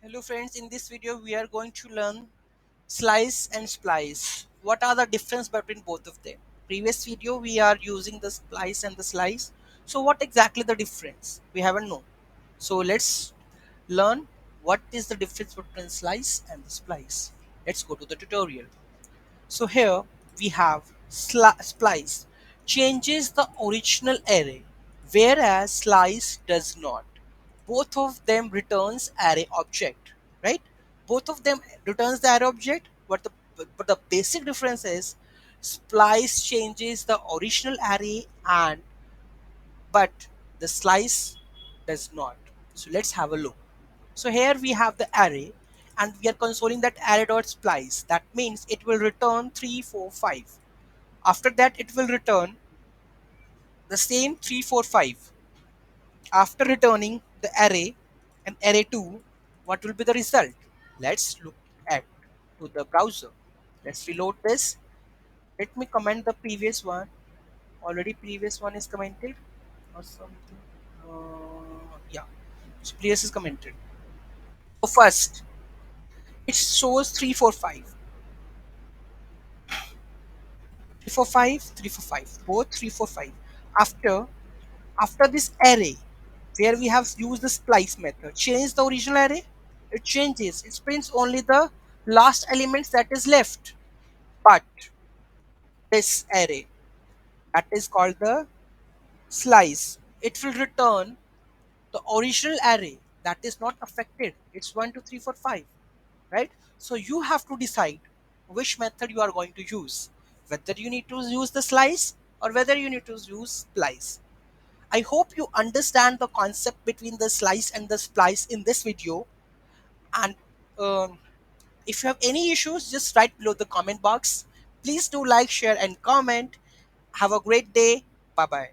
Hello friends, in this video we are going to learn slice and splice. What are the difference between both of them? Previous video we are using the splice and the slice. So what exactly the difference? We haven't known. So let's learn what is the difference between slice and the splice. Let's go to the tutorial. So here we have splice changes the original array, whereas slice does not. Both of them returns array object, right? Both of them returns the array object, but the basic difference is splice changes the original array and but the slice does not. So let's have a look. So here we have the array and we are consoling that array dot splice. That means it will return 3, 4, 5. After that it will return the same 3, 4, 5. After returning the array and array 2, what will be the result? Let's look at to the browser. Let's reload this. Let me comment the previous one. Already previous one is commented or something. Yeah, so previous is commented. So first it shows 3, 4, 5. 3 4 5 3 4 5 both 3 4 5 after this array where we have used the splice method change the original array. It changes, it prints only the last elements that is left, but this array that is called the slice, it will return the original array that is not affected. It's 1 2 3 4 5, right? So you have to decide which method you are going to use, whether you need to use the slice or whether you need to use splice. I hope you understand the concept between the slice and the splice in this video. And um, if you have any issues, just write below the comment box. Please do like, share, and comment. Have a great day. Bye bye.